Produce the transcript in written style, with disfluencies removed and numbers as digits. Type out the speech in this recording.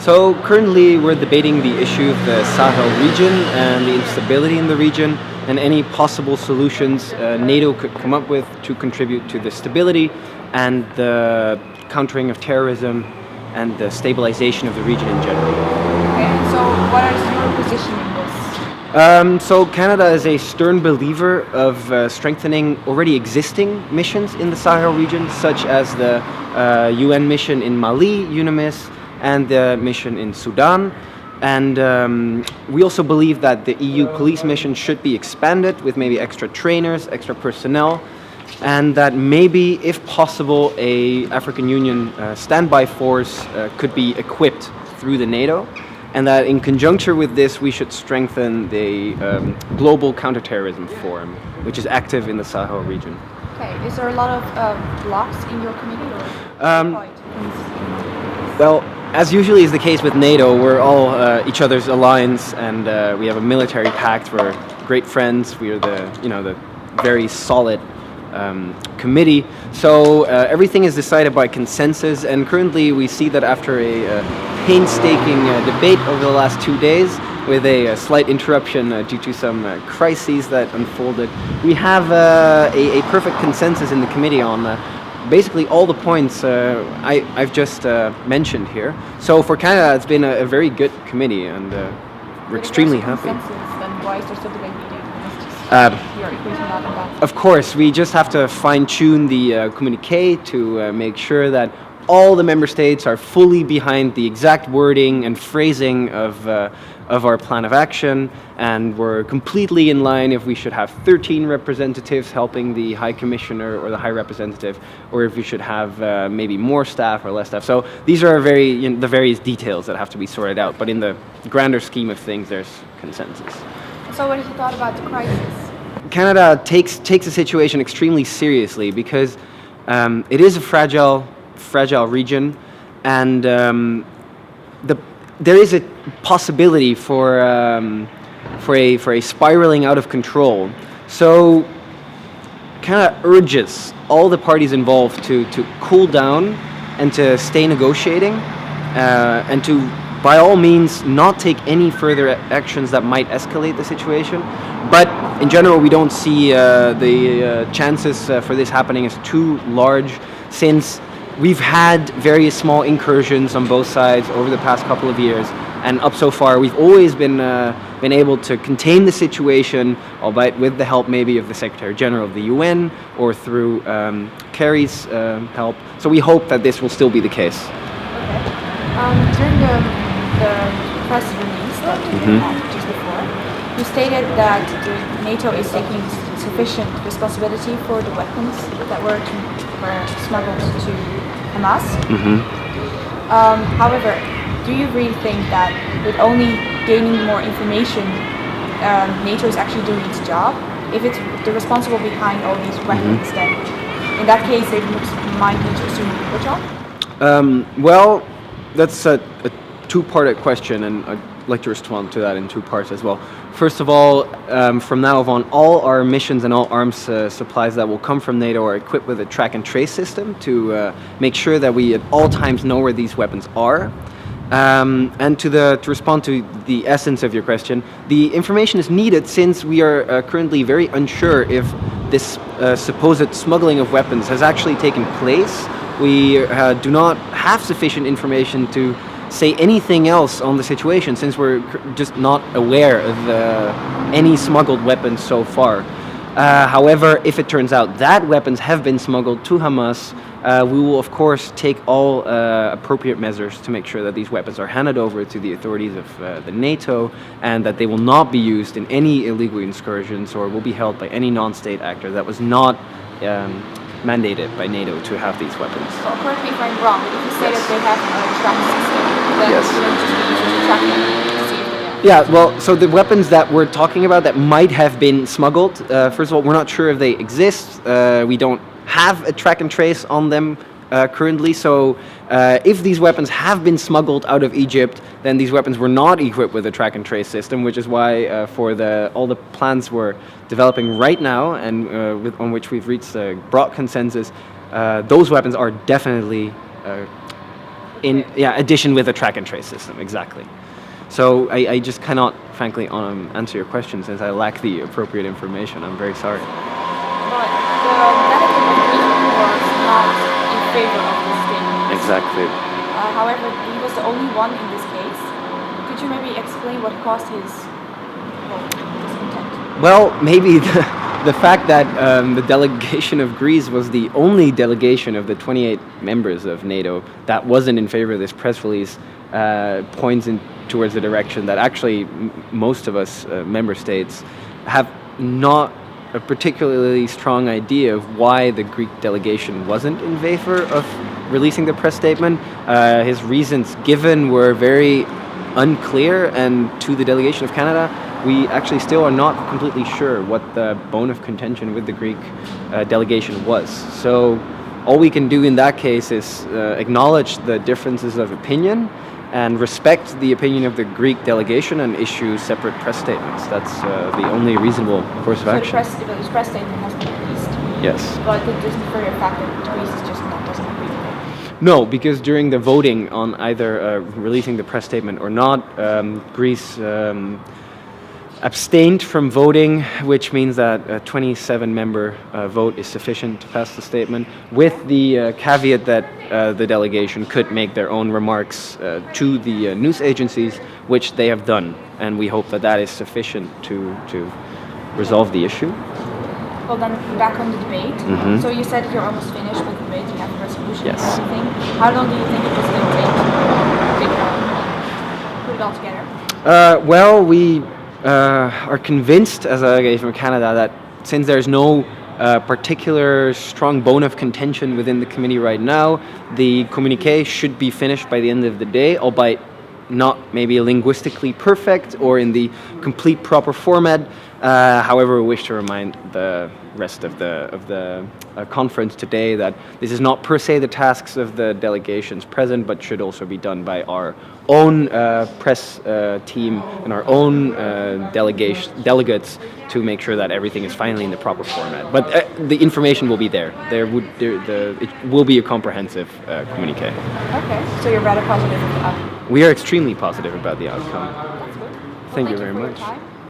So currently we're debating the issue of the Sahel region and the instability in the region and any possible solutions NATO could come up with to contribute to the stability and the countering of terrorism and the stabilization of the region in general. Okay, so what is your position in this? So Canada is a stern believer of strengthening already existing missions in the Sahel region, such as the UN mission in Mali, UNAMIS, and the mission in Sudan. And we also believe that the EU police mission should be expanded with maybe extra trainers, extra personnel, and that maybe, if possible, a African Union standby force could be equipped through the NATO, and that in conjunction with this we should strengthen the Global Counterterrorism Forum, which is active in the Sahel region. Okay, is there a lot of blocks in your committee? Well, as usually is the case with NATO, we're all each other's alliance, and we have a military pact. We're great friends. We are the very solid committee. So everything is decided by consensus, and currently we see that after a painstaking debate over the last 2 days, with a slight interruption due to some crises that unfolded, we have a perfect consensus in the committee on basically all the points I've just mentioned here. So for Canada, it's been a very good committee, and we're extremely happy. Then why is there still debate meeting? Of course, we just have to fine-tune the communique to make sure that all the member states are fully behind the exact wording and phrasing of our plan of action, and we're completely in line if we should have 13 representatives helping the High Commissioner or the High Representative, or if we should have maybe more staff or less staff. So these are the various details that have to be sorted out, but in the grander scheme of things, there's consensus. So what have you thought about the crisis? Canada takes the situation extremely seriously because it is a fragile region, and there is a possibility for a spiraling out of control. So Canada urges all the parties involved to cool down and to stay negotiating, and to, by all means, not take any further actions that might escalate the situation. But in general, we don't see the chances for this happening as too large, since we've had various small incursions on both sides over the past couple of years, and up so far we've always been able to contain the situation, albeit with the help maybe of the Secretary General of the UN or through Kerry's help. So we hope that this will still be the case. Okay. During the press release that you had just before, you stated that NATO is taking sufficient responsibility for the weapons that were smuggled to Hamas. However, do you really think that with only gaining more information, NATO is actually doing its job? If it's the responsible behind all these weapons, then in that case they might need to assume your job? Well, that's a two-part question, and I'd like to respond to that in two parts as well. First of all, from now on, all our missions and all arms supplies that will come from NATO are equipped with a track and trace system to make sure that we at all times know where these weapons are. And to respond to the essence of your question, the information is needed since we are currently very unsure if this supposed smuggling of weapons has actually taken place. We do not have sufficient information to say anything else on the situation, since we're just not aware of any smuggled weapons so far. However, if it turns out that weapons have been smuggled to Hamas, we will of course take all appropriate measures to make sure that these weapons are handed over to the authorities of the NATO, and that they will not be used in any illegal incursions or will be held by any non-state actor that was not mandated by NATO to have these weapons. So correct me if I'm wrong, but if you say that they have a tracking system, then you don't just be using the tracking to see if they Yeah, well, so the weapons that we're talking about that might have been smuggled, first of all, we're not sure if they exist. We don't have a track and trace on them currently, so if these weapons have been smuggled out of Egypt, then these weapons were not equipped with a track and trace system, which is why for all the plans we're developing right now, and on which we've reached a broad consensus, those weapons are definitely in addition with a track and trace system, exactly. So I just cannot, frankly, answer your question since I lack the appropriate information. I'm very sorry. But the delegate was not in favor of this statement. Exactly. However, he was the only one in this case. Could you maybe explain what caused his discontent? Well, maybe the fact that the delegation of Greece was the only delegation of the 28 members of NATO that wasn't in favor of this press release points towards the direction that actually most of us member states have not a particularly strong idea of why the Greek delegation wasn't in favor of releasing the press statement. His reasons given were very unclear, and to the delegation of Canada, we actually still are not completely sure what the bone of contention with the Greek delegation was. So all we can do in that case is acknowledge the differences of opinion and respect the opinion of the Greek delegation and issue separate press statements. That's the only reasonable course of action. So the press statement has been released. Yes. But it doesn't further fact that Greece is just doesn't agree with it. No, because during the voting on either releasing the press statement or not, Greece abstained from voting, which means that a 27-member vote is sufficient to pass the statement, with the caveat that the delegation could make their own remarks to the news agencies, which they have done, and we hope that that is sufficient to resolve the issue. Well, then back on the debate. Mm-hmm. So you said you're almost finished with the debate, you have a resolution Yes. and everything. How long do you think it was going to take to put it all together? Well, we are convinced, as a guy from Canada, that since there's no particular strong bone of contention within the committee right now, the communiqué should be finished by the end of the day, albeit not maybe linguistically perfect or in the complete proper format. However, we wish to remind the rest of the conference today that this is not per se the tasks of the delegations present, but should also be done by our own press team and our own delegates to make sure that everything is finally in the proper format. But the information will be there. It will be a comprehensive communiqué. Okay, so you're rather positive about the outcome. We are extremely positive about the outcome. That's good. Well, Thank you very for your much. time.